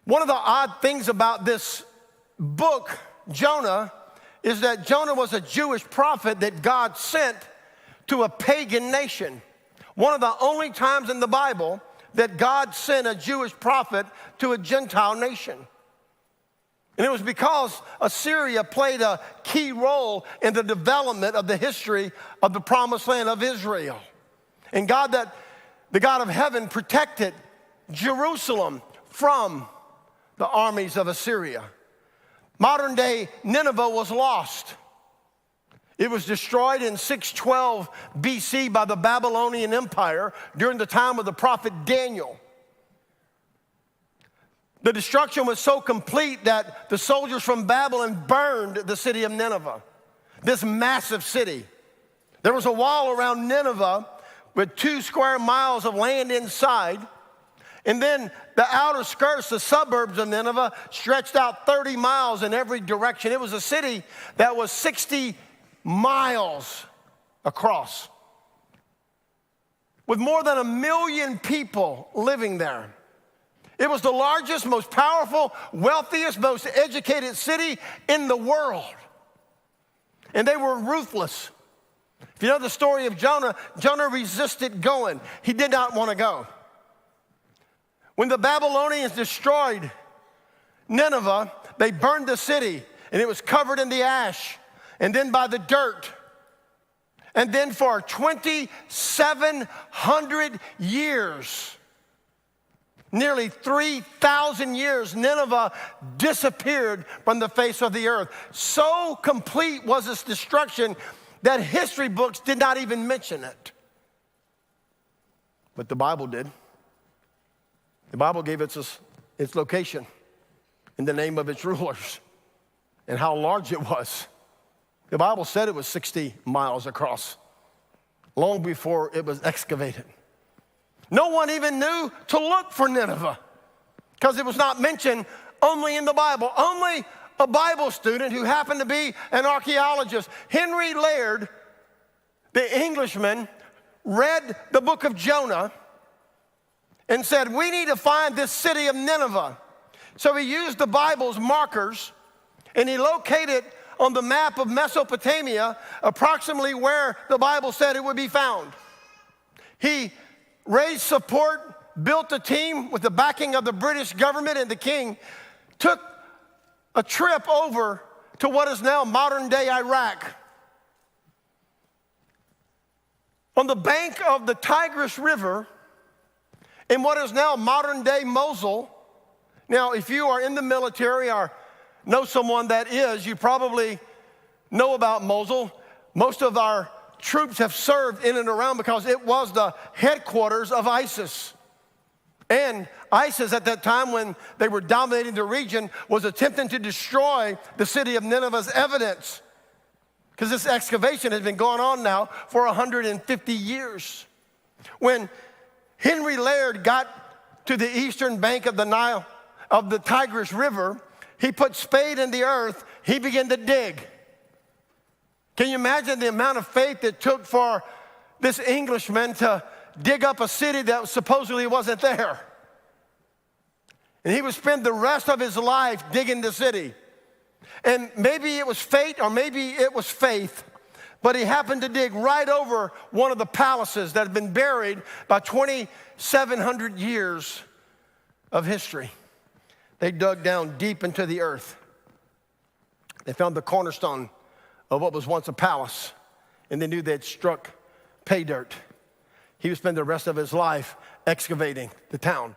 One of the odd things about this book, Jonah, is that Jonah was a Jewish prophet that God sent to a pagan nation. One of the only times in the Bible that God sent a Jewish prophet to a Gentile nation. And it was because Assyria played a key role in the development of the history of the promised land of Israel. And the God of heaven, protected Jerusalem from the armies of Assyria. Modern day Nineveh was lost. It was destroyed in 612 BC by the Babylonian Empire during the time of the prophet Daniel. The destruction was so complete that the soldiers from Babylon burned the city of Nineveh, this massive city. There was a wall around Nineveh with 2 square miles of land inside. And then the outer skirts, the suburbs of Nineveh, stretched out 30 miles in every direction. It was a city that was 60 miles across, with more than 1 million people living there. It was the largest, most powerful, wealthiest, most educated city in the world. And they were ruthless. If you know the story of Jonah, Jonah resisted going. He did not want to go. When the Babylonians destroyed Nineveh, they burned the city, and it was covered in the ash, and then by the dirt. And then for 2,700 years, nearly 3,000 years, Nineveh disappeared from the face of the earth. So complete was its destruction that history books did not even mention it. But the Bible did. The Bible gave its location and the name of its rulers and how large it was. The Bible said it was 60 miles across, long before it was excavated. No one even knew to look for Nineveh because it was not mentioned only in the Bible. Only a Bible student who happened to be an archaeologist, Henry Laird, the Englishman, read the book of Jonah and said, we need to find this city of Nineveh. So he used the Bible's markers, and he located on the map of Mesopotamia approximately where the Bible said it would be found. He raised support, built a team with the backing of the British government and the king, took a trip over to what is now modern-day Iraq. On the bank of the Tigris River, in what is now modern-day Mosul. Now, if you are in the military or know someone that is, you probably know about Mosul. Most of our troops have served in and around because it was the headquarters of ISIS. And ISIS at that time, when they were dominating the region, was attempting to destroy the city of Nineveh's evidence, because this excavation has been going on now for 150 years. When Henry Laird got to the eastern bank of the Nile, of the Tigris River, he put spade in the earth, he began to dig. Can you imagine the amount of faith it took for this Englishman to dig up a city that supposedly wasn't there? And he would spend the rest of his life digging the city. And maybe it was fate or maybe it was faith, but he happened to dig right over one of the palaces that had been buried by 2,700 years of history. They dug down deep into the earth. They found the cornerstone of what was once a palace, and they knew they'd struck pay dirt. He would spend the rest of his life excavating the town.